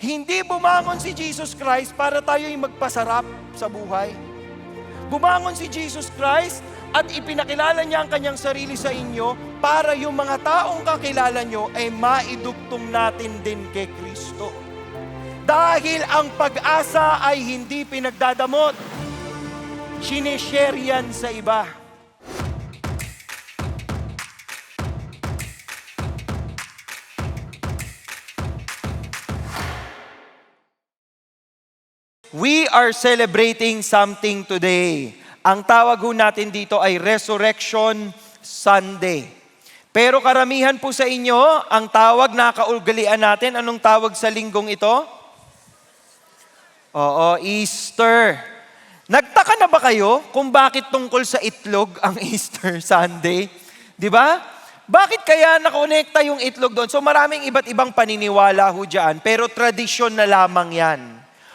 Hindi bumangon si Jesus Christ para tayo'y magpasarap sa buhay. Bumangon si Jesus Christ at ipinakilala niya ang kanyang sarili sa inyo para yung mga taong kakilala nyo ay maidugtong natin din kay Kristo. Dahil ang pag-asa ay hindi pinagdadamot, sinishare yan sa iba. We are celebrating something today. Ang tawag ho natin dito ay Resurrection Sunday. Pero karamihan po sa inyo, ang tawag na kaugalian natin, anong tawag sa linggong ito? Oo, Easter. Nagtaka na ba kayo kung bakit tungkol sa itlog ang Easter Sunday? Di ba? Bakit kaya nakonekta yung itlog doon? So maraming iba't ibang paniniwala ho dyan, pero tradisyon na lamang yan.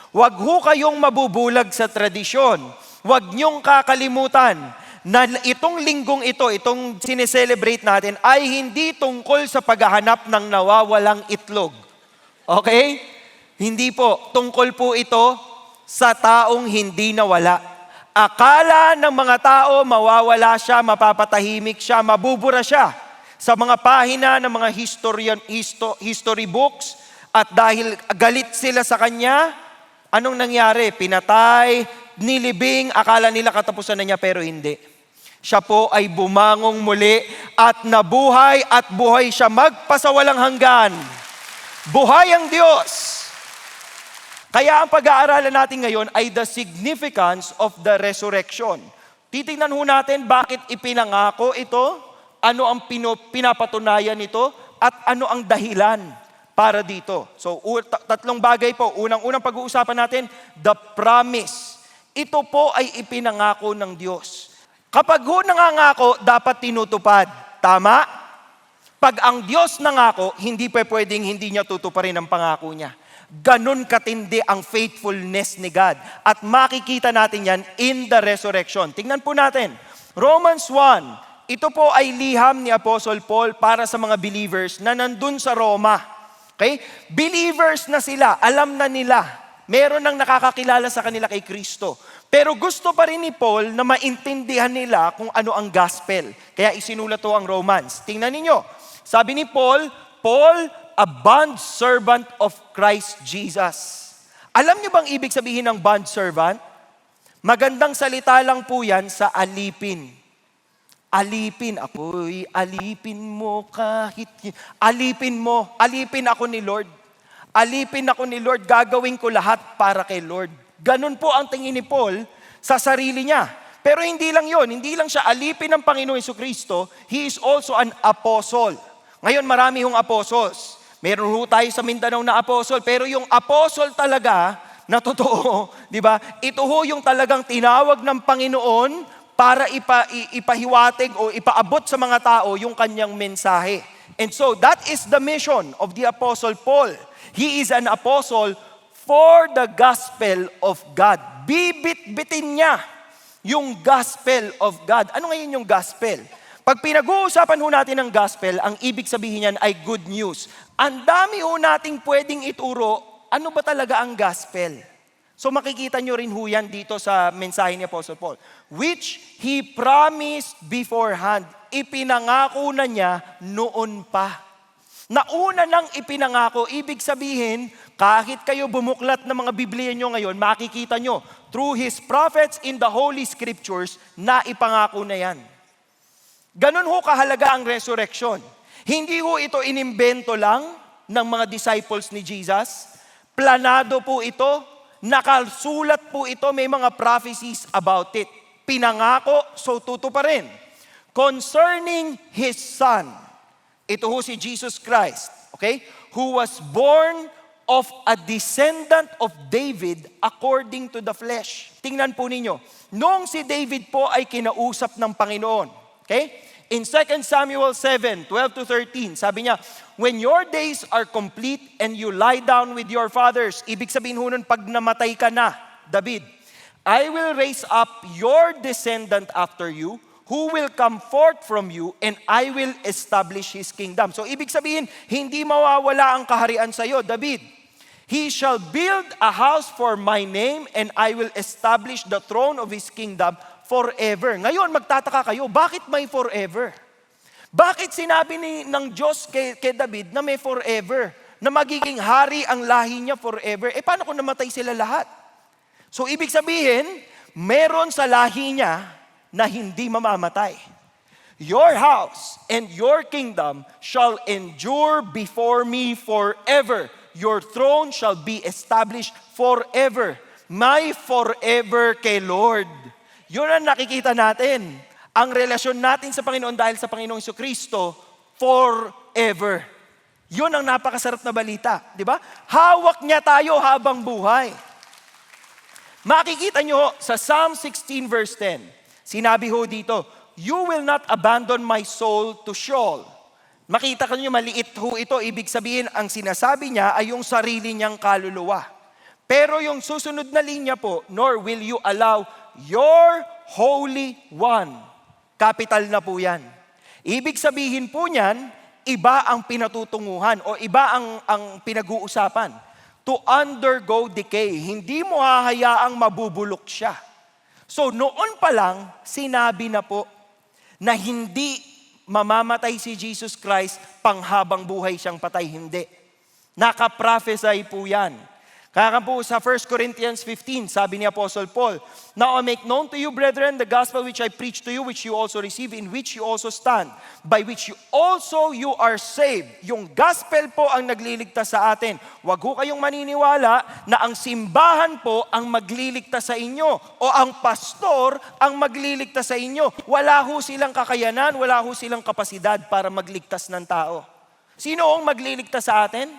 Huwag ho kayong mabubulag sa tradisyon. Huwag niyong kakalimutan na itong linggong ito, itong sineselebrate natin, ay hindi tungkol sa paghahanap ng nawawalang itlog. Okay? Hindi po. Tungkol po ito sa taong hindi nawala. Akala ng mga tao, mawawala siya, mapapatahimik siya, mabubura siya sa mga pahina ng mga history books, at dahil galit sila sa kanya, anong nangyari? Pinatay, nilibing, akala nila katapusan na niya, pero hindi. Siya po ay bumangong muli at nabuhay at buhay siya magpasawalang hanggan. Buhay ang Diyos! Kaya ang pag-aaralan natin ngayon ay the significance of the resurrection. Titingnan ho natin bakit ipinangako ito, ano ang pinapatunayan nito, at ano ang dahilan para dito. So, tatlong bagay po. Unang pag-uusapan natin, the promise. Ito po ay ipinangako ng Diyos. Kapag ho nangangako, dapat tinutupad. Tama? Pag ang Diyos nangako, hindi pa pwedeng hindi niya tutuparin ang pangako niya. Ganon katindi ang faithfulness ni God. At makikita natin yan in the resurrection. Tingnan po natin. Romans 1. Ito po ay liham ni Apostle Paul para sa mga believers na nandun sa Roma. Okay? Believers na sila, alam na nila. Meron nang nakakakilala sa kanila kay Kristo. Pero gusto pa rin ni Paul na maintindihan nila kung ano ang gospel. Kaya isinulat to ang Romans. Tingnan ninyo. Sabi ni Paul, a bondservant of Christ Jesus. Alam niyo bang ibig sabihin ng bondservant? Magandang salita lang po yan sa alipin. Alipin, ako'y alipin mo kahit... Alipin mo, alipin ako ni Lord. Alipin ako ni Lord, gagawin ko lahat para kay Lord. Ganun po ang tingin ni Paul sa sarili niya. Pero hindi lang yon, hindi lang siya alipin ng Panginoon Jesucristo, he is also an apostle. Ngayon marami hong apostles. Meron ho tayo sa Mindanao na apostle, pero yung apostle talaga, na totoo, di ba? Ito ho yung talagang tinawag ng Panginoon para ipahiwatig o ipaabot sa mga tao yung kanyang mensahe. And so, that is the mission of the Apostle Paul. He is an apostle for the gospel of God. Bibit-bitin niya yung gospel of God. Ano ngayon yung gospel? Pag pinag-uusapan ho natin ang gospel, ang ibig sabihin niyan ay good news. Ang dami ho nating pwedeng ituro, ano ba talaga ang gospel? So makikita nyo rin ho yan dito sa mensahe ni Apostle Paul. Which he promised beforehand. Ipinangako na niya noon pa. Nauna nang ipinangako, ibig sabihin, kahit kayo bumuklat ng mga Biblia nyo ngayon, makikita nyo, through His prophets in the Holy Scriptures, na ipangako na yan. Ganun ho kahalaga ang resurrection. Hindi ho ito inimbento lang ng mga disciples ni Jesus. Planado po ito, nakasulat po ito, may mga prophecies about it. Pinangako, so tutuparin. Concerning His Son, ito ho si Jesus Christ, okay? Who was born of a descendant of David according to the flesh. Tingnan po ninyo, noong si David po ay kinausap ng Panginoon, okay? In 2 Samuel 7, 12 to 13, sabi niya, when your days are complete and you lie down with your fathers, ibig sabihin ho nun, pag namatay ka na, David, I will raise up your descendant after you, who will come forth from you, and I will establish His kingdom. So ibig sabihin, hindi mawawala ang kaharian sa iyo, David. He shall build a house for my name and I will establish the throne of His kingdom forever. Ngayon, magtataka kayo, bakit may forever? Bakit sinabi ng Diyos kay David na may forever? Na magiging hari ang lahi niya forever? Paano kung namatay sila lahat? So, ibig sabihin, meron sa lahi niya na hindi mamamatay. Your house and your kingdom shall endure before me forever. Your throne shall be established forever. My forever kay Lord. Yun ang nakikita natin. Ang relasyon natin sa Panginoon dahil sa Panginoong Jesucristo, forever. Yun ang napakasarap na balita. Di ba? Hawak niya tayo habang buhay. Makikita nyo sa Psalm 16 verse 10. Sinabi ho dito, you will not abandon my soul to Sheol. Makita nyo, maliit ho ito. Ibig sabihin, ang sinasabi niya ay yung sarili niyang kaluluwa. Pero yung susunod na linya po, nor will you allow your Holy One. Capital na po yan. Ibig sabihin po niyan, iba ang pinatutunguhan o iba ang pinag-uusapan. To undergo decay. Hindi mo hahayaang mabubulok siya. So noon pa lang, sinabi na po na hindi mamamatay si Jesus Christ, panghabang buhay siyang patay. Hindi. Nakaprophesy po yan. Kaya po sa 1 Corinthians 15, sabi ni Apostle Paul, now I make known to you, brethren, the gospel which I preach to you, which you also receive, in which you also stand, by which you are saved. Yung gospel po ang nagliligtas sa atin. Huwag ho kayong maniniwala na ang simbahan po ang magliligtas sa inyo o ang pastor ang magliligtas sa inyo. Wala ho silang kakayanan, wala ho silang kapasidad para magligtas ng tao. Sino ang magliligtas sa atin?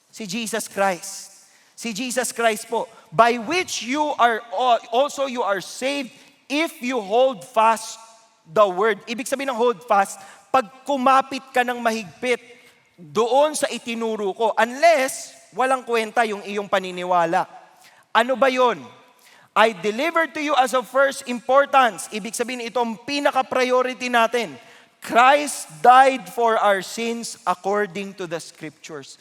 Si Jesus Christ. Si Jesus Christ po, by which you are saved if you hold fast the word. Ibig sabihin ng hold fast, pag kumapit ka ng mahigpit doon sa itinuro ko, unless walang kwenta yung iyong paniniwala. Ano ba yon? I delivered to you as of first importance. Ibig sabihin itong pinaka-priority natin. Christ died for our sins according to the Scriptures.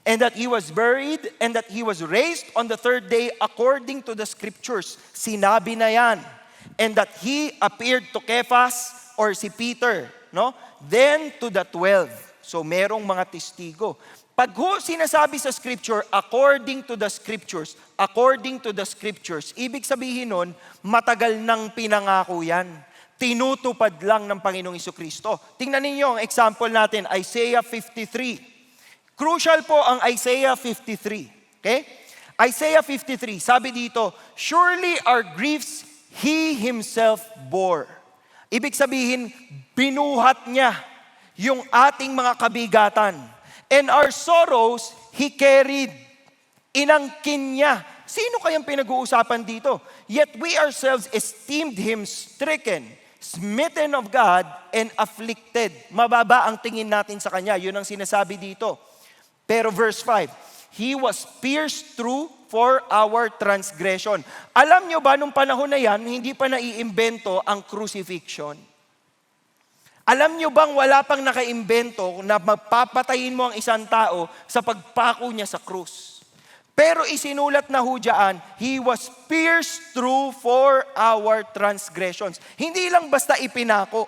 And that He was buried, and that He was raised on the third day according to the Scriptures. Sinabi na yan. And that He appeared to Cephas, or si Peter, no? Then to the 12. So merong mga testigo. Pag sinasabi sa Scripture, according to the Scriptures, ibig sabihin nun, matagal nang pinangako yan. Tinutupad lang ng Panginoong Jesucristo. Tingnan ninyo ang example natin, Isaiah 53. Crucial po ang Isaiah 53. Okay? Isaiah 53, sabi dito, surely our griefs He Himself bore. Ibig sabihin, binuhat niya yung ating mga kabigatan. And our sorrows He carried. Inangkin niya. Sino kayang pinag-uusapan dito? Yet we ourselves esteemed Him stricken, smitten of God, and afflicted. Mababa ang tingin natin sa Kanya. Yun ang sinasabi dito. Pero verse 5, He was pierced through for our transgression. Alam nyo ba, nung panahon na yan, hindi pa naiimbento ang crucifixion? Alam nyo bang wala pang nakaimbento na magpapatayin mo ang isang tao sa pagpako niya sa krus? Pero isinulat na ho dyan, He was pierced through for our transgressions. Hindi lang basta ipinako,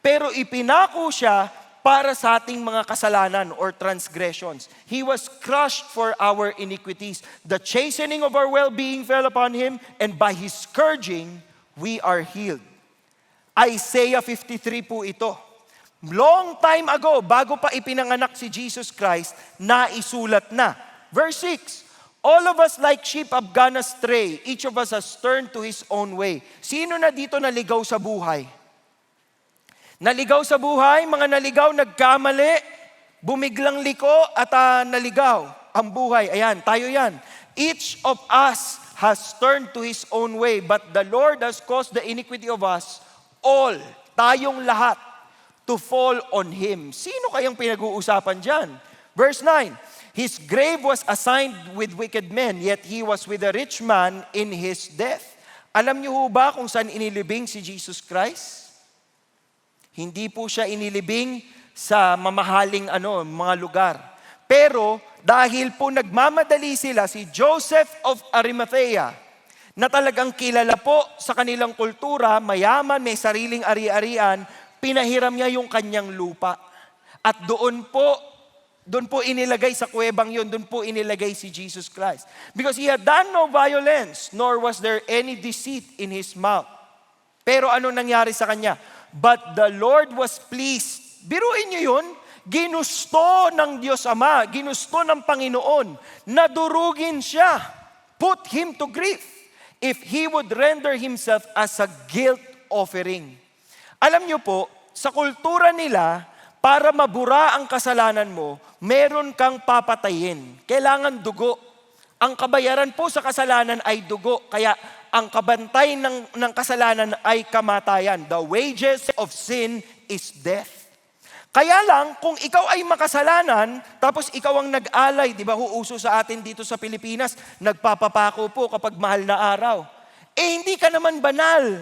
pero ipinako siya para sa ating mga kasalanan or transgressions. He was crushed for our iniquities. The chastening of our well-being fell upon Him, and by His scourging, we are healed. Isaiah 53 po ito. Long time ago, bago pa ipinanganak si Jesus Christ, naisulat na. Verse 6, all of us like sheep have gone astray. Each of us has turned to his own way. Sino na dito naligaw sa buhay? Naligaw sa buhay, mga naligaw, nagkamali, bumiglang liko at naligaw ang buhay. Ayan, tayo yan. Each of us has turned to his own way, but the Lord has caused the iniquity of us all, tayong lahat, to fall on Him. Sino kayang pinag-uusapan dyan? Verse 9, His grave was assigned with wicked men, yet He was with a rich man in His death. Alam niyo ba kung saan inilibing si Jesus Christ? Hindi po siya inilibing sa mamahaling mga lugar. Pero dahil po nagmamadali sila, si Joseph of Arimathea, na talagang kilala po sa kanilang kultura, mayaman, may sariling ari-arian, pinahiram niya yung kanyang lupa. At doon po inilagay sa kuwebang yun, doon po inilagay si Jesus Christ. Because He had done no violence, nor was there any deceit in His mouth. Pero ano nangyari sa kanya? But the Lord was pleased. Biruin niyo yun, ginusto ng Diyos Ama, ginusto ng Panginoon, na durugin siya, put Him to grief, if He would render Himself as a guilt offering. Alam niyo po, sa kultura nila, para mabura ang kasalanan mo, meron kang papatayin. Kailangan dugo. Ang kabayaran po sa kasalanan ay dugo. Kaya ang kabantay ng kasalanan ay kamatayan. The wages of sin is death. Kaya lang, kung ikaw ay makasalanan, tapos ikaw ang nag-alay, di ba, huuso sa atin dito sa Pilipinas, nagpapapako po kapag mahal na araw. Hindi ka naman banal.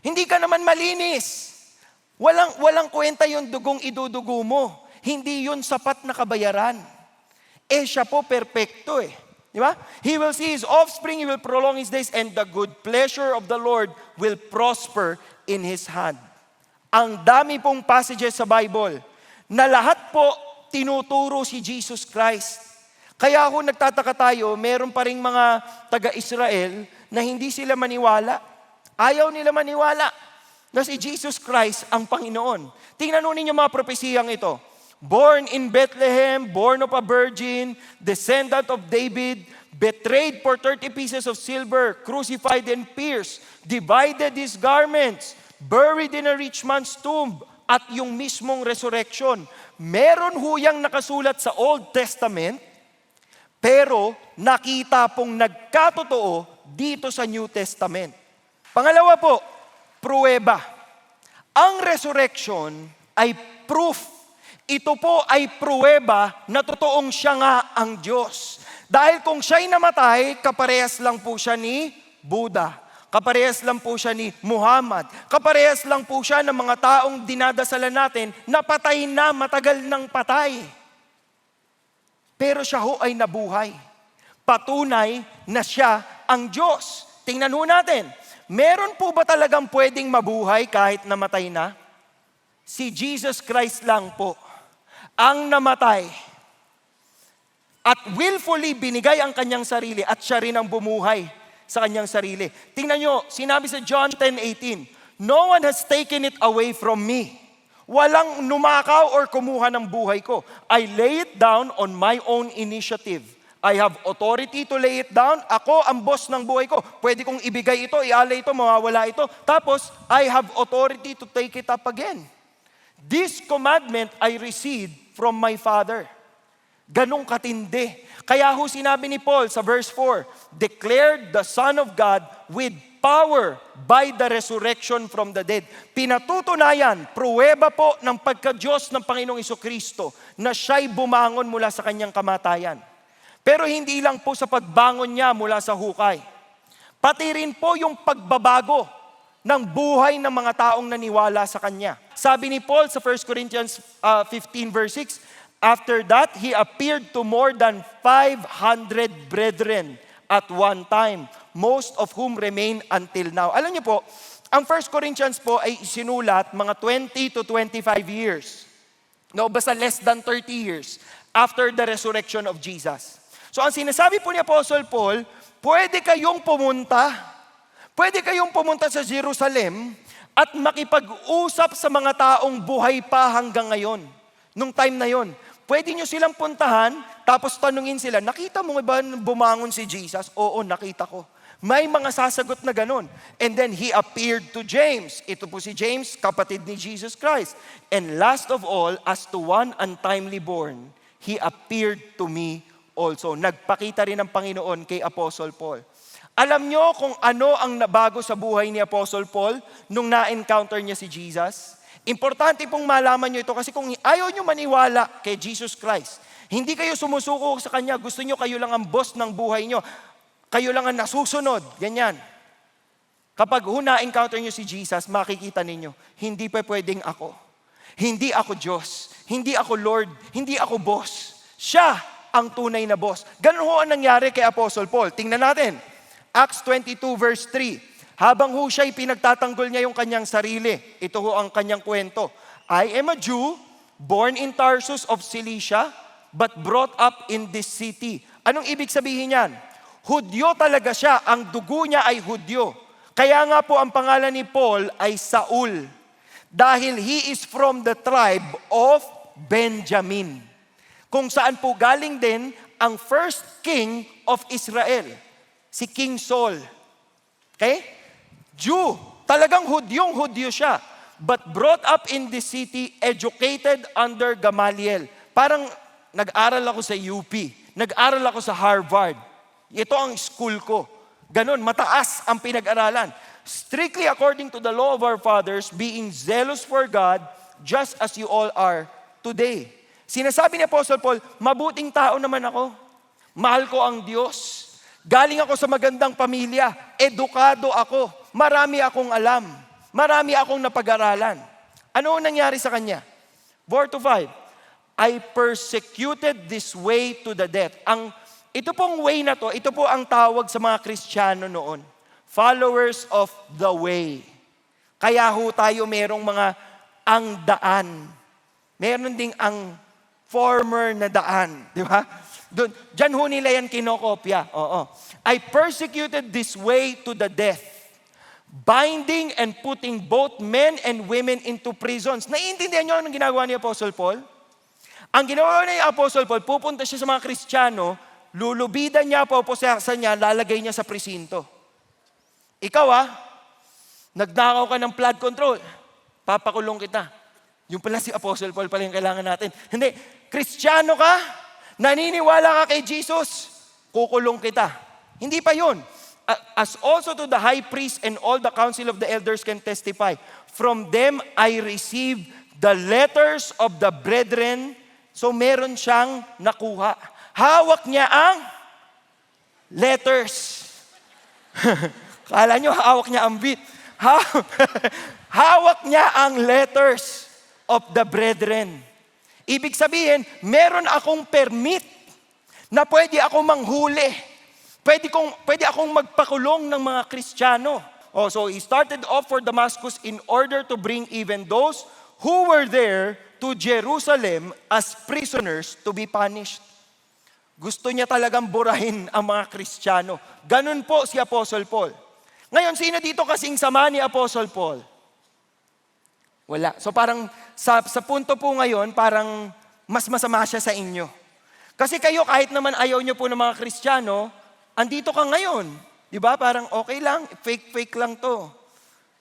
Hindi ka naman malinis. Walang kwenta yung dugong idudugo mo. Hindi yun sapat na kabayaran. Siya po perpekto eh. Di ba? He will see his offspring, he will prolong his days, and the good pleasure of the Lord will prosper in his hand. Ang dami pong passages sa Bible na lahat po tinuturo si Jesus Christ. Kaya ako nagtataka tayo, meron pa ring mga taga-Israel na hindi sila maniwala. Ayaw nila maniwala na si Jesus Christ ang Panginoon. Tingnan nun ninyo mga propesiyang ito. Born in Bethlehem, born of a virgin, descendant of David, betrayed for 30 pieces of silver, crucified and pierced, divided his garments, buried in a rich man's tomb, at yung mismong resurrection. Meron huyang nakasulat sa Old Testament, pero nakita pong nagkatotoo dito sa New Testament. Pangalawa po, pruweba. Ang resurrection ay proof. Ito po ay pruweba na totoong siya nga ang Diyos. Dahil kung siya'y namatay, kaparehas lang po siya ni Buddha. Kaparehas lang po siya ni Muhammad. Kaparehas lang po siya ng mga taong dinadasalan natin na patay na, matagal ng patay. Pero siya ho ay nabuhay. Patunay na siya ang Diyos. Tingnan ho natin. Meron po ba talagang pwedeng mabuhay kahit namatay na? Si Jesus Christ lang po ang namatay at willfully binigay ang kanyang sarili at siya rin ang bumuhay sa kanyang sarili. Tingnan nyo, sinabi sa John 10:18, no one has taken it away from me. Walang numakaw or kumuha ng buhay ko. I lay it down on my own initiative. I have authority to lay it down. Ako ang boss ng buhay ko. Pwede kong ibigay ito, ialay ito, mawawala ito. Tapos, I have authority to take it up again. This commandment I received from my Father. Ganong katindi. Kaya ho sinabi ni Paul sa verse 4, declared the Son of God with power by the resurrection from the dead. Pinatutunayan, pruweba po ng pagka-Diyos ng Panginoong Jesucristo na siya'y bumangon mula sa kanyang kamatayan. Pero hindi lang po sa pagbangon niya mula sa hukay. Pati rin po yung pagbabago ng buhay ng mga taong naniwala sa Kanya. Sabi ni Paul sa 1 Corinthians 15 verse 6, after that, He appeared to more than 500 brethren at one time, most of whom remain until now. Alam niyo po, ang 1 Corinthians po ay isinulat mga 20 to 25 years. No, basta less than 30 years after the resurrection of Jesus. So ang sinasabi po ni Apostle Paul, pwede kayong pumunta sa Jerusalem at makipag-usap sa mga taong buhay pa hanggang ngayon. Nung time na yon, pwede nyo silang puntahan, tapos tanungin sila, nakita mo ba bumangon si Jesus? Oo, nakita ko. May mga sasagot na ganun. And then He appeared to James. Ito po si James, kapatid ni Jesus Christ. And last of all, as to one untimely born, He appeared to me also. Nagpakita rin ng Panginoon kay Apostle Paul. Alam nyo kung ano ang nabago sa buhay ni Apostle Paul nung na-encounter niya si Jesus? Importante pong malaman nyo ito kasi kung ayaw nyo maniwala kay Jesus Christ, hindi kayo sumusuko sa Kanya, gusto nyo kayo lang ang boss ng buhay nyo, kayo lang ang nasusunod, ganyan. Kapag na-encounter nyo si Jesus, makikita ninyo, hindi pa pwedeng ako. Hindi ako Diyos, hindi ako Lord, hindi ako boss. Siya ang tunay na boss. Ganun ho ang nangyari kay Apostle Paul. Tingnan natin. Acts 22 verse 3. Habang ho siya'y pinagtatanggol niya yung kanyang sarili. Ito ho ang kanyang kwento. I am a Jew, born in Tarsus of Cilicia, but brought up in this city. Anong ibig sabihin yan? Hudyo talaga siya. Ang dugo niya ay Hudyo. Kaya nga po ang pangalan ni Paul ay Saul. Dahil he is from the tribe of Benjamin. Kung saan po galing din ang first king of Israel, si King Saul. Okay? Jew, talagang Hudyong-Hudyo siya. But brought up in this city, educated under Gamaliel. Parang nag-aral ako sa UP, nag-aral ako sa Harvard. Ito ang school ko. Ganon, mataas ang pinag-aralan. Strictly according to the law of our fathers, being zealous for God, just as you all are today. Sinasabi ni Apostle Paul, mabuting tao naman ako. Mahal ko ang Diyos. Galing ako sa magandang pamilya. Edukado ako. Marami akong alam. Marami akong napag-aralan. Ano ang nangyari sa kanya? 4-5. I persecuted this way to the death. Ito pong way na to, ito po ang tawag sa mga Kristiyano noon. Followers of the way. Kaya ho tayo merong mga ang daan. Meron ding ang former na daan. Di ba? Diyan ho nila yan kinokopya. Oo. I persecuted this way to the death, binding and putting both men and women into prisons. Naiintindihan niyo anong ginagawa ni Apostle Paul? Ang ginawa ni Apostle Paul, pupunta siya sa mga Kristiyano, lulubidan niya, pupusasan niya, lalagay niya sa presinto. Ikaw nagnakaw ka ng flood control, papakulong kita. Yung pala si Apostle Paul pala yung kailangan natin. Hindi, Kristiyano ka, naniniwala ka kay Jesus, kukulong kita. Hindi pa yun. As also to the high priest and all the council of the elders can testify, from them I received the letters of the brethren. So meron siyang nakuha. Hawak niya ang letters. Kala nyo, hawak niya ang beat. Hawak niya ang letters of the brethren. Ibig sabihin, meron akong permit na pwede akong manghuli. Pwede akong magpakulong ng mga Kristiyano. So he started off for Damascus in order to bring even those who were there to Jerusalem as prisoners to be punished. Gusto niya talagang burahin ang mga Kristiyano. Ganun po si Apostle Paul. Ngayon, sino dito kasing sama ni Apostle Paul? Wala. So parang sa punto po ngayon, parang mas masama siya sa inyo. Kasi kayo, kahit naman ayaw niyo po ng mga Kristiyano, andito ka ngayon. Di ba? Parang okay lang, fake lang to.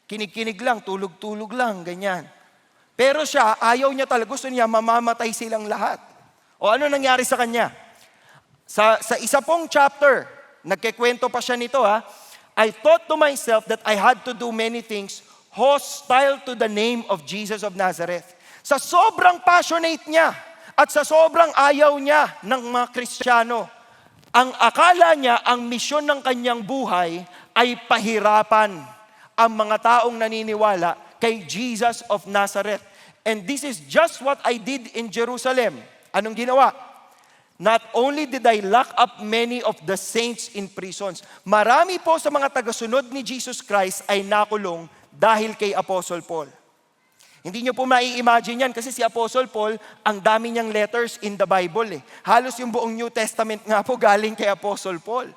Kinig-kinig lang, tulog-tulog lang, ganyan. Pero siya, ayaw niya talaga, gusto niya mamamatay silang lahat. O ano nangyari sa kanya? Sa isa pong chapter, nagkikwento pa siya nito I thought to myself that I had to do many things hostile to the name of Jesus of Nazareth. Sa sobrang passionate niya at sa sobrang ayaw niya ng mga Kristiyano, ang akala niya, ang misyon ng kanyang buhay ay pahirapan ang mga taong naniniwala kay Jesus of Nazareth. And this is just what I did in Jerusalem. Anong ginawa? Not only did I lock up many of the saints in prisons, marami po sa mga tagasunod ni Jesus Christ ay nakulong dahil kay Apostle Paul. Hindi nyo po mai-imagine yan kasi si Apostle Paul, ang dami niyang letters in the Bible. Halos yung buong New Testament nga po galing kay Apostle Paul.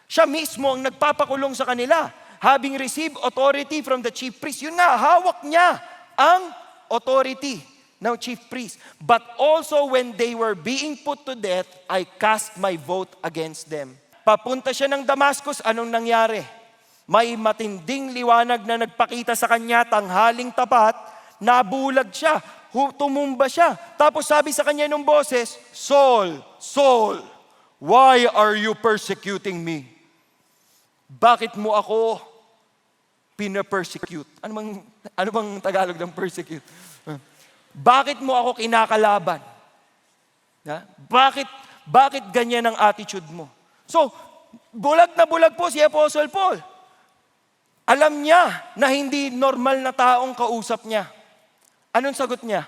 Siya mismo ang nagpapakulong sa kanila, having received authority from the chief priest. Yun nga, hawak niya ang authority ng chief priest. But also when they were being put to death, I cast my vote against them. Papunta siya ng Damascus, anong nangyari? May matinding liwanag na nagpakita sa kanya, tanghaling tapat, nabulag siya, tumumba siya. Tapos sabi sa kanya ng boses, Saul, Saul, why are you persecuting me? Bakit mo ako pina-persecute? Ano bang Tagalog ng persecute? Bakit mo ako kinakalaban? Bakit ganyan ang attitude mo? So, bulag na bulag po si Apostle Paul. Alam niya na hindi normal na taong kausap niya. Anong sagot niya?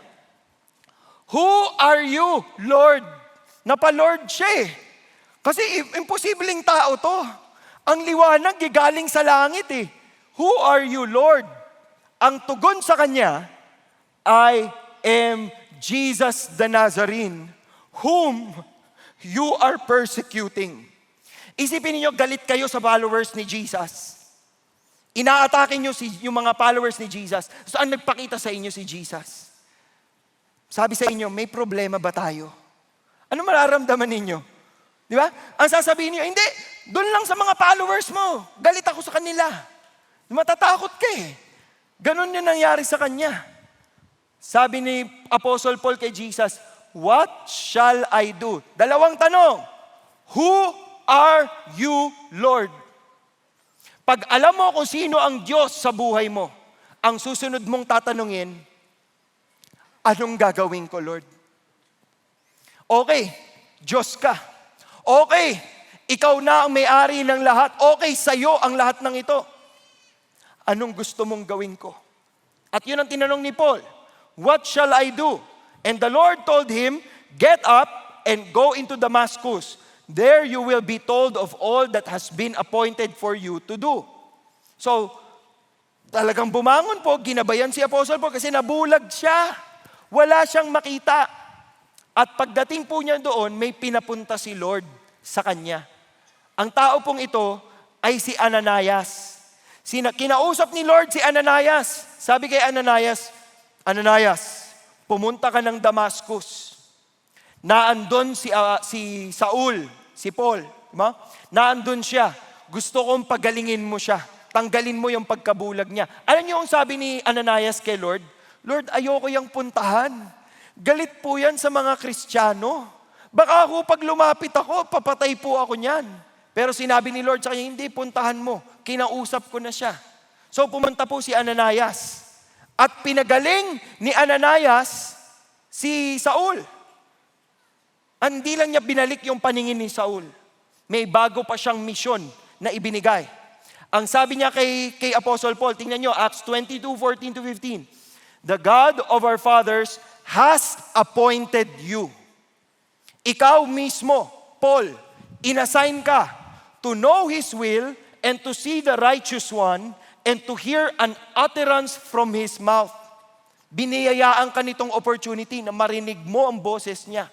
Who are you, Lord, Napalord siya eh. Kasi imposibleng tao to. Ang liwanag galing sa langit eh. Who are you, Lord? Ang tugon sa kanya, I am Jesus the Nazarene, whom you are persecuting. Isipin niyo, galit kayo sa followers ni Jesus. Inaatake niyo yung mga followers ni Jesus. Saan nagpakita sa inyo si Jesus? Sabi sa inyo, may problema ba tayo? Ano mararamdaman ninyo? Di ba? Ang sasabihin niyo, hindi, doon lang sa mga followers mo. Galit ako sa kanila. Matatakot ka eh. Ganon yung nangyari sa kanya. Sabi ni Apostle Paul kay Jesus, what shall I do? Dalawang tanong. Who are you, Lord? Pag alam mo kung sino ang Diyos sa buhay mo, ang susunod mong tatanungin, anong gagawin ko, Lord? Okay, Diyos ka. Okay, ikaw na ang may-ari ng lahat. Okay, sa'yo ang lahat ng ito. Anong gusto mong gawin ko? At yun ang tinanong ni Paul. What shall I do? And the Lord told him, get up and go into Damascus. There you will be told of all that has been appointed for you to do. So, talagang bumangon po, ginabayan si Apostle Paul kasi nabulag siya. Wala siyang makita. At pagdating po niya doon, may pinapunta si Lord sa kanya. Ang tao pong ito ay si Ananias. Kinausap ni Lord si Ananias. Sabi kay Ananias, Ananias, pumunta ka ng Damascus. Naandun si Saul, si Paul. Diba? Naandun siya. Gusto kong pagalingin mo siya. Tanggalin mo yung pagkabulag niya. Alam niyo ang sabi ni Ananias kay Lord? Lord, ayoko yung puntahan. Galit po yan sa mga Kristiyano. Baka ako pag lumapit ako, papatay po ako niyan. Pero sinabi ni Lord sa kanya, hindi, puntahan mo. Kinausap ko na siya. So pumunta po si Ananias. At pinagaling ni Ananias si Saul. Hindi lang niya binalik yung paningin ni Saul. May bago pa siyang misyon na ibinigay. Ang sabi niya kay Apostle Paul, tingnan niyo, Acts 22:14-15. The God of our fathers has appointed you. Ikaw mismo, Paul, inassign ka to know His will and to see the righteous one and to hear an utterance from His mouth. Biniyayaan ka nitong opportunity na marinig mo ang boses niya.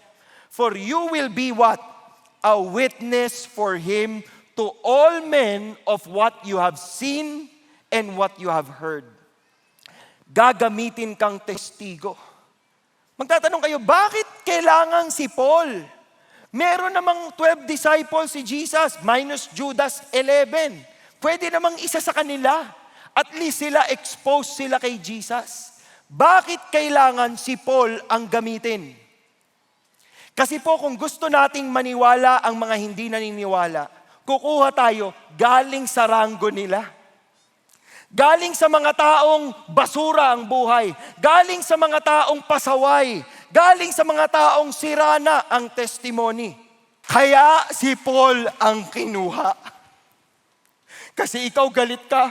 For you will be what? A witness for Him to all men of what you have seen and what you have heard. Gagamitin kang testigo. Magtatanong kayo, bakit kailangan si Paul? Meron namang 12 disciples si Jesus, minus Judas 11. Pwede namang isa sa kanila. At least sila, exposed sila kay Jesus. Bakit kailangan si Paul ang gamitin? Kasi po kung gusto nating maniwala ang mga hindi naniniwala, kukuha tayo galing sa ranggo nila. Galing sa mga taong basura ang buhay. Galing sa mga taong pasaway. Galing sa mga taong sirana ang testimony. Kaya si Paul ang kinuha. Kasi ikaw galit ka.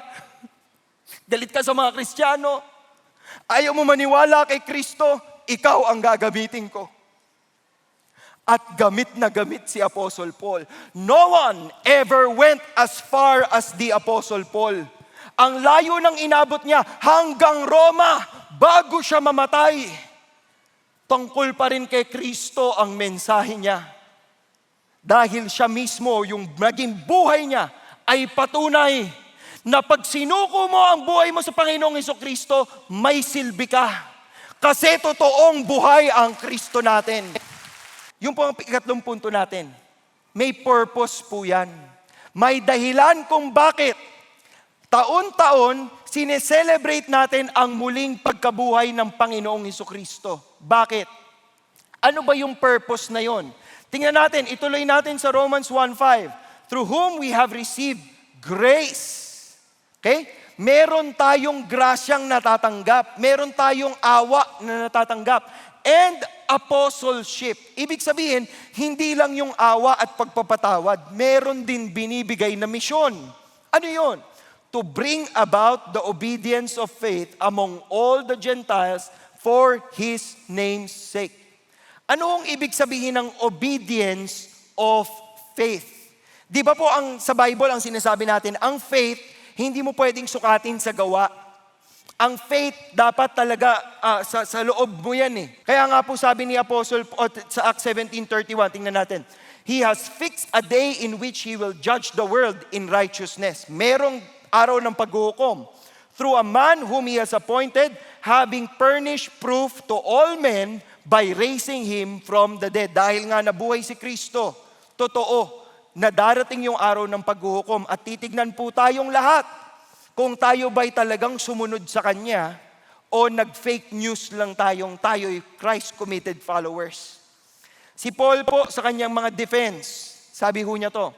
Galit ka sa mga Kristiyano. Ayaw mo maniwala kay Kristo, ikaw ang gagamitin ko. At gamit na gamit si Apostle Paul. No one ever went as far as the Apostle Paul. Ang layo ng inabot niya hanggang Roma bago siya mamatay. Tungkol pa rin kay Kristo ang mensahe niya. Dahil siya mismo, yung naging buhay niya, ay patunay na pag sinuko mo ang buhay mo sa Panginoong Hesukristo, may silbi ka. Kasi totoong buhay ang Kristo natin. Yung po ang ikatlong punto natin. May purpose po yan. May dahilan kung bakit taon-taon sineselebrate natin ang muling pagkabuhay ng Panginoong Hesukristo. Bakit? Ano ba yung purpose na yon? Tingnan natin, ituloy natin sa Romans 1:5. Through whom we have received grace. Okay? Meron tayong grasyang natatanggap. Meron tayong awa na natatanggap. And apostleship. Ibig sabihin, hindi lang yung awa at pagpapatawad. Meron din binibigay na misyon. Ano yon? To bring about the obedience of faith among all the Gentiles for His name's sake. Ano ang ibig sabihin ng obedience of faith? Di ba po sa Bible ang sinasabi natin, ang faith, hindi mo pwedeng sukatin sa gawa. Ang faith dapat talaga sa loob mo yan eh. Kaya nga po sabi ni Apostle sa Acts 17:31, tingnan natin. He has fixed a day in which He will judge the world in righteousness. Merong araw ng paghuhukom. Through a man whom He has appointed, having furnished proof to all men by raising Him from the dead. Dahil nga nabuhay si Kristo, totoo na darating yung araw ng paghuhukom at titignan po tayong lahat kung tayo ba'y talagang sumunod sa Kanya o nag-fake news lang tayo'y Christ-committed followers. Si Paul po sa kanyang mga defense, sabi ho niya to,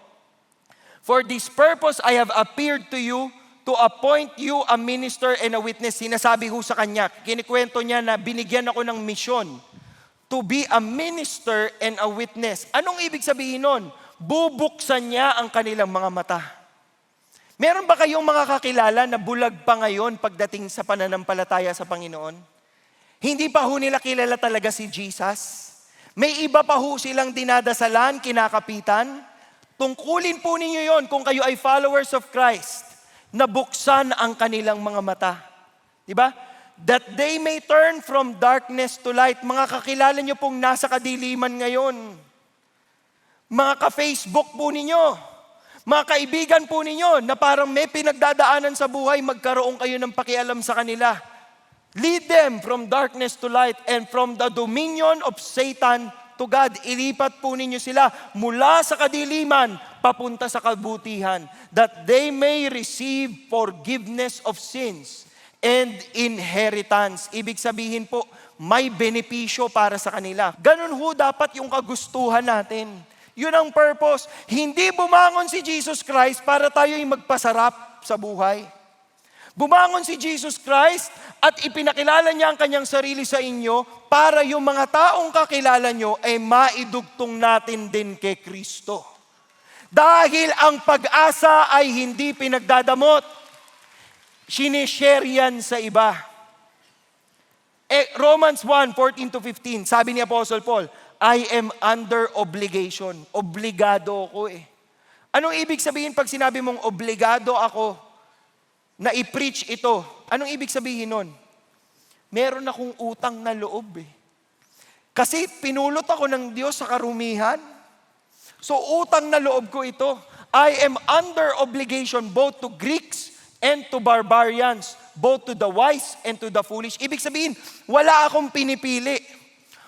"For this purpose I have appeared to you to appoint you a minister and a witness." Sinasabi ho sa kanya, kinikwento niya na binigyan ako ng misyon to be a minister and a witness. Anong ibig sabihin nun? Bubuksan niya ang kanilang mga mata. Meron ba kayong mga kakilala na bulag pa ngayon pagdating sa pananampalataya sa Panginoon? Hindi pa ho nila kilala talaga si Jesus? May iba pa ho silang dinadasalan, kinakapitan? Tungkulin po ninyo yon kung kayo ay followers of Christ, na buksan ang kanilang mga mata. Diba? That they may turn from darkness to light. Mga kakilala nyo pong nasa kadiliman ngayon. Mga ka-Facebook po ninyo, mga kaibigan po ninyo na parang may pinagdadaanan sa buhay, magkaroon kayo ng pakialam sa kanila. Lead them from darkness to light and from the dominion of Satan to God. Ilipat po ninyo sila mula sa kadiliman papunta sa kabutihan, that they may receive forgiveness of sins and inheritance. Ibig sabihin po, may benepisyo para sa kanila. Ganun ho dapat yung kagustuhan natin. Yun ang purpose. Hindi bumangon si Jesus Christ para tayo'y magpasarap sa buhay. Bumangon si Jesus Christ at ipinakilala niya ang kanyang sarili sa inyo para yung mga taong kakilala nyo ay maidugtong natin din kay Kristo. Dahil ang pag-asa ay hindi pinagdadamot, sinishare yan sa iba. Romans 1:14-15, sabi ni Apostle Paul, I am under obligation. Obligado ako eh. Anong ibig sabihin pag sinabi mong obligado ako na i-preach ito? Anong ibig sabihin nun? Meron akong utang na loob eh. Kasi pinulot ako ng Diyos sa karumihan. So utang na loob ko ito. I am under obligation both to Greeks and to barbarians, both to the wise and to the foolish. Ibig sabihin, wala akong pinipili.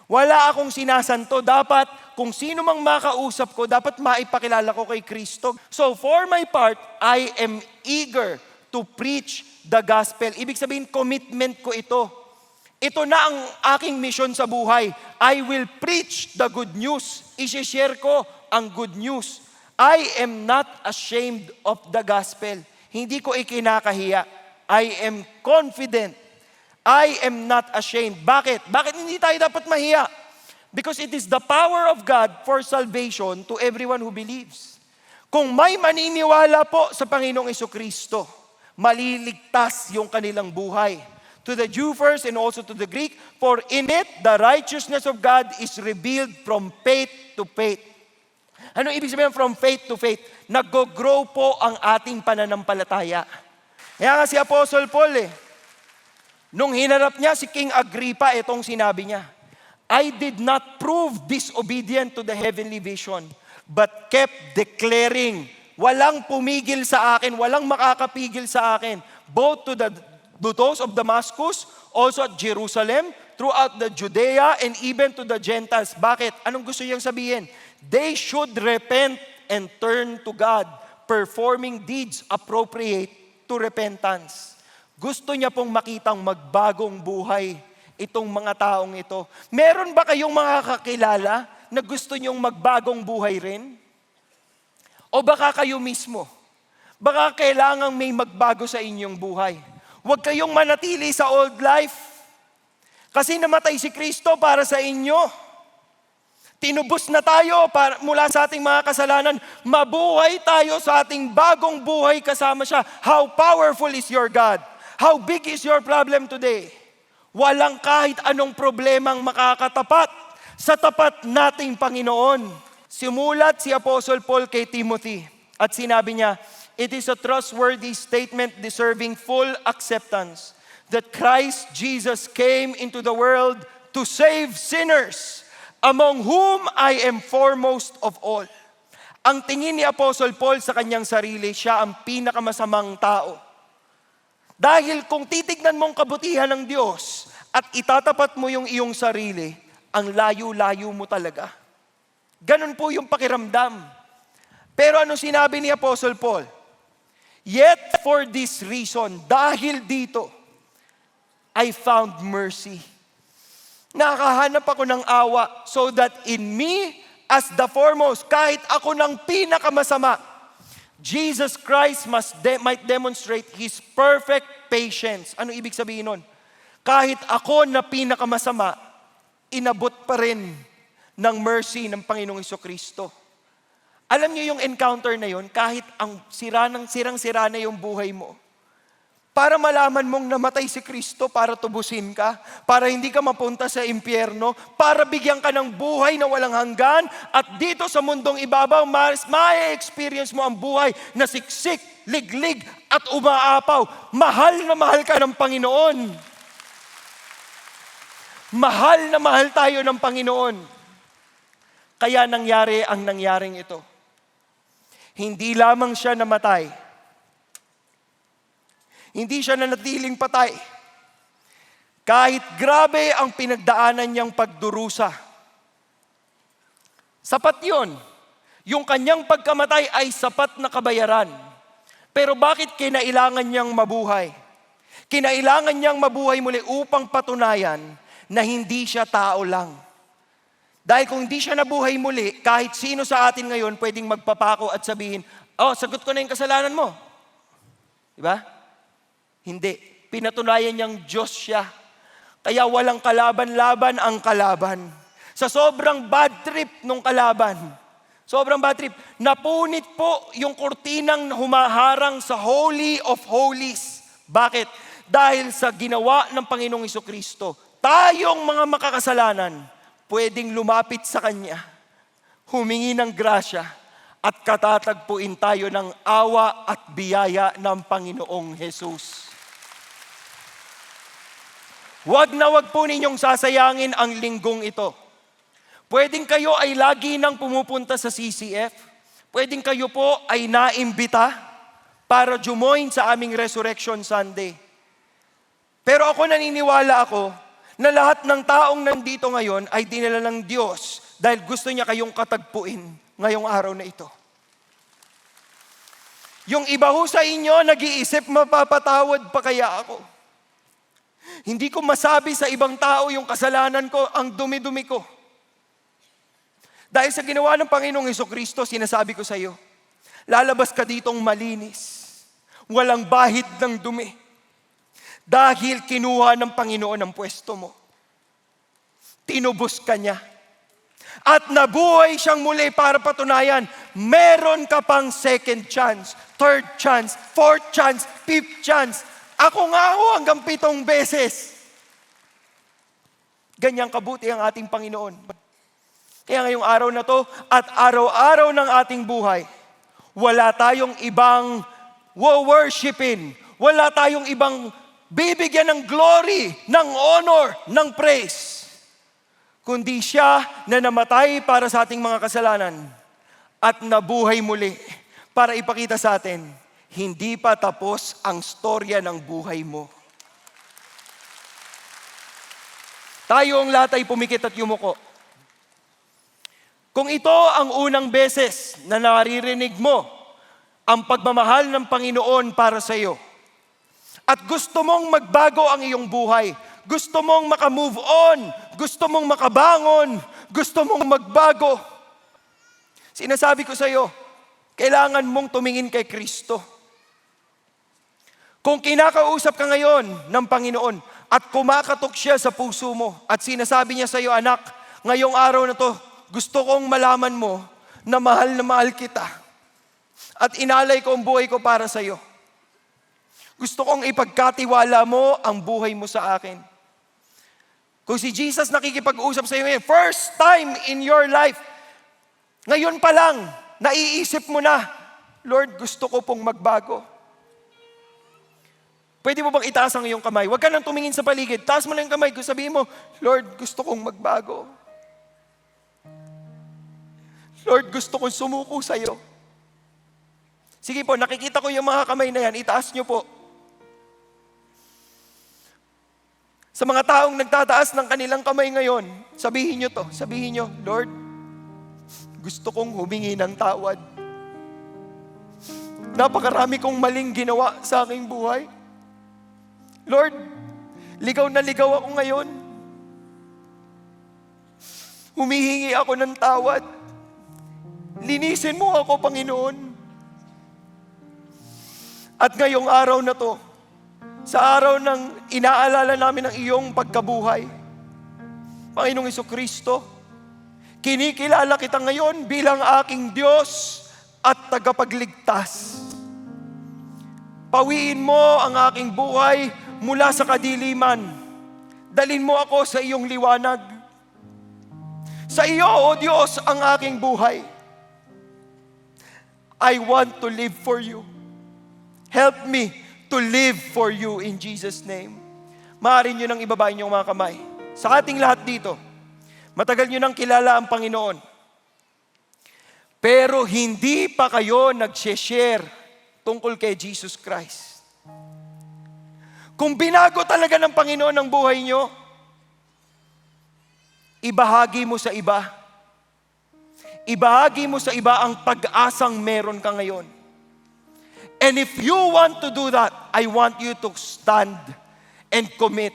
Wala akong sinasanto. Dapat, kung sino mang makausap ko, dapat maipakilala ko kay Kristo. So for my part, I am eager to preach the gospel. Ibig sabihin, commitment ko ito. Ito na ang aking mission sa buhay. I will preach the good news. I-share ko ang good news. I am not ashamed of the gospel. Hindi ko ikinakahiya. I am confident. I am not ashamed. Bakit? Bakit hindi tayo dapat mahiya? Because it is the power of God for salvation to everyone who believes. Kung may maniniwala po sa Panginoong Jesucristo, maliligtas yung kanilang buhay. To the Jew first and also to the Greek, for in it the righteousness of God is revealed from faith to faith. Ano ibig sabihin from faith to faith? Nag-grow po ang ating pananampalataya. Kaya nga si Apostle Paul nung hinarap niya si King Agrippa, itong sinabi niya, I did not prove disobedient to the heavenly vision, but kept declaring, walang pumigil sa akin, walang makakapigil sa akin, both to those of Damascus, also at Jerusalem, throughout the Judea, and even to the Gentiles. Bakit? Anong gusto niyang sabihin? They should repent and turn to God, performing deeds appropriate to repentance. Gusto niya pong makitang magbagong buhay itong mga taong ito. Meron ba kayong mga kakilala na gusto niyong magbagong buhay rin? O baka kayo mismo? Baka kailangang may magbago sa inyong buhay. Huwag kayong manatili sa old life. Kasi namatay si Kristo para sa inyo. Tinubos na tayo mula sa ating mga kasalanan. Mabuhay tayo sa ating bagong buhay kasama siya. How powerful is your God? How big is your problem today? Walang kahit anong problemang makakatapat sa tapat nating Panginoon. Simulat si Apostle Paul kay Timothy at sinabi niya, "It is a trustworthy statement deserving full acceptance that Christ Jesus came into the world to save sinners, among whom I am foremost of all." Ang tingin ni Apostle Paul sa kanyang sarili, siya ang pinakamasamang tao. Dahil kung titignan mong kabutihan ng Diyos at itatapat mo yung iyong sarili, ang layo-layo mo talaga. Ganun po yung pakiramdam. Pero ano sinabi ni Apostle Paul? "Yet for this reason," dahil dito, "I found mercy." Nakahanap ako ng awa so that in me as the foremost, kahit ako ng pinakamasama, Jesus Christ might demonstrate His perfect patience. Ano ibig sabihin nun? Kahit ako na pinakamasama, inabot pa rin ng mercy ng Panginoong Jesucristo. Alam niyo yung encounter na yun, kahit ang sirang-sira na yung buhay mo, para malaman mong namatay si Kristo para tubusin ka, para hindi ka mapunta sa impyerno, para bigyan ka ng buhay na walang hanggan, at dito sa mundong ibabaw, ma-experience mo ang buhay na siksik, liglig, at umaapaw. Mahal na mahal ka ng Panginoon. Mahal na mahal tayo ng Panginoon. Kaya nangyari ang nangyaring ito. Hindi lamang siya namatay. Hindi siya nanatiling patay. Kahit grabe ang pinagdaanan niyang pagdurusa. Sapat yun. Yung kanyang pagkamatay ay sapat na kabayaran. Pero bakit kinailangan niyang mabuhay? Kinailangan niyang mabuhay muli upang patunayan na hindi siya tao lang. Dahil kung hindi siya nabuhay muli, kahit sino sa atin ngayon pwedeng magpapako at sabihin, "Oh, sagot ko na yung kasalanan mo." Diba? Hindi. Pinatunayan niyang Diyos siya. Kaya walang kalaban-laban ang kalaban. Sa sobrang bad trip nung kalaban, napunit po yung kurtinang humaharang sa Holy of Holies. Bakit? Dahil sa ginawa ng Panginoong Jesucristo, tayong mga makakasalanan, pwedeng lumapit sa Kanya, humingi ng grasya, at katatagpuin tayo ng awa at biyaya ng Panginoong Jesus. Wag na wag po ninyong sasayangin ang linggong ito. Pwedeng kayo ay lagi nang pumupunta sa CCF. Pwedeng kayo po ay naimbita para jumoin sa aming Resurrection Sunday. Pero ako naniniwala na lahat ng taong nandito ngayon ay dinala ng Diyos dahil gusto niya kayong katagpuin ngayong araw na ito. Yung iba ho sa inyo, nag-iisip, mapapatawad pa kaya ako? Hindi ko masabi sa ibang tao yung kasalanan ko, ang dumi-dumi ko. Dahil sa ginawa ng Panginoong Jesucristo, sinasabi ko sa iyo, lalabas ka ditong malinis, walang bahid ng dumi. Dahil kinuha ng Panginoon ang pwesto mo. Tinubos ka niya. At nabuhay siyang muli para patunayan, meron ka pang second chance, third chance, fourth chance, fifth chance. Ako nga ho hanggang 7 beses. Ganyang kabuti ang ating Panginoon. Kaya ngayong araw na to at araw-araw ng ating buhay, wala tayong ibang worshipin, wala tayong ibang bibigyan ng glory, ng honor, ng praise, kundi siya na namatay para sa ating mga kasalanan at nabuhay muli para ipakita sa atin, hindi pa tapos ang storya ng buhay mo. Tayong lahat ay pumikit at yumuko. Kung ito ang unang beses na naririnig mo ang pagmamahal ng Panginoon para sa iyo, at gusto mong magbago ang iyong buhay, gusto mong makamove on, gusto mong makabangon, gusto mong magbago, sinasabi ko sa iyo, kailangan mong tumingin kay Kristo. Kung kinakausap ka ngayon ng Panginoon at kumakatok siya sa puso mo at sinasabi niya sa iyo, "Anak, ngayong araw na to, gusto kong malaman mo na mahal kita at inalay ko ang buhay ko para sa iyo. Gusto kong ipagkatiwala mo ang buhay mo sa akin." Kung si Jesus nakikipag-usap sa iyo ngayon, first time in your life, ngayon pa lang, naiisip mo na, Lord, gusto ko pong magbago. Pwede mo bang itaas ang iyong kamay? Huwag ka nang tumingin sa paligid. Taas mo lang yung kamay. Sabihin mo, Lord, gusto kong magbago. Lord, gusto kong sumuko sa iyo. Sige po, nakikita ko yung mga kamay na yan. Itaas nyo po. Sa mga taong nagtataas ng kanilang kamay ngayon, sabihin nyo to. Sabihin nyo, Lord, gusto kong humingi ng tawad. Napakarami kong maling ginawa sa aking buhay. Lord, ligaw na ligaw ako ngayon. Humihingi ako ng tawad. Linisin mo ako, Panginoon. At ngayong araw na to, sa araw ng inaalala namin ang iyong pagkabuhay, Panginoong Jesucristo, kinikilala kita ngayon bilang aking Diyos at tagapagligtas. Pawiin mo ang aking buhay mula sa kadiliman. Dalhin mo ako sa iyong liwanag. Sa iyo, O Diyos, ang aking buhay. I want to live for you. Help me to live for you in Jesus' name. Maaari nyo nang ibaba inyong mga kamay. Sa ating lahat dito, matagal nyo nang kilala ang Panginoon. Pero hindi pa kayo nag-share tungkol kay Jesus Christ. Kung binago talaga ng Panginoon ang buhay nyo, ibahagi mo sa iba. Ibahagi mo sa iba ang pag-asang meron ka ngayon. And if you want to do that, I want you to stand and commit.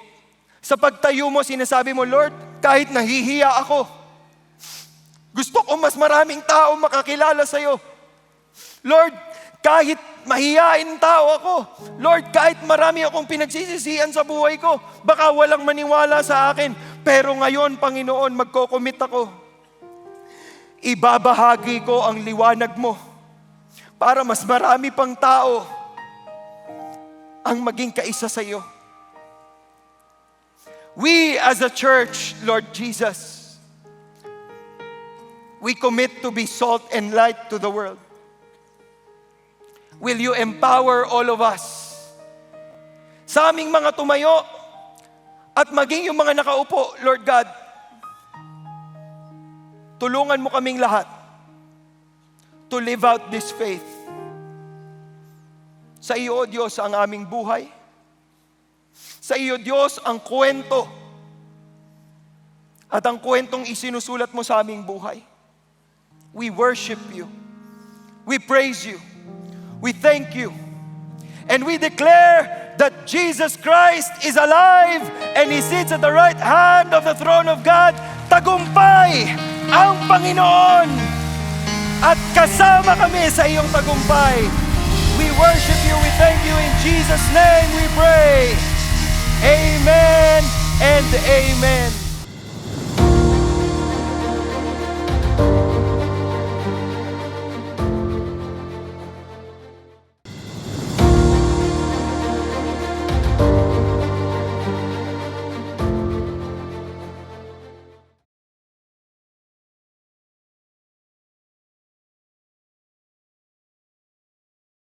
Sa pagtayo mo, sinasabi mo, Lord, kahit nahihiya ako, gusto ko mas maraming tao makakilala sa iyo. Lord, kahit mahihain tao ako, Lord, kahit marami akong pinagsisisihan sa buhay ko, baka walang maniwala sa akin, pero ngayon, Panginoon, magko-commit ako. Ibabahagi ko ang liwanag mo para mas marami pang tao ang maging kaisa sa iyo. We as a church, Lord Jesus, we commit to be salt and light to the world. Will you empower all of us? Sa aming mga tumayo at maging yung mga nakaupo, Lord God, tulungan mo kaming lahat to live out this faith. Sa iyo, O Diyos, ang aming buhay. Sa iyo, Diyos, ang kwento. At ang kwentong isinusulat mo sa aming buhay. We worship you. We praise you. We thank you. And we declare that Jesus Christ is alive and He sits at the right hand of the throne of God. Tagumpay ang Panginoon. At kasama kami sa iyong tagumpay. We worship you, we thank you, in Jesus' name we pray. Amen and amen.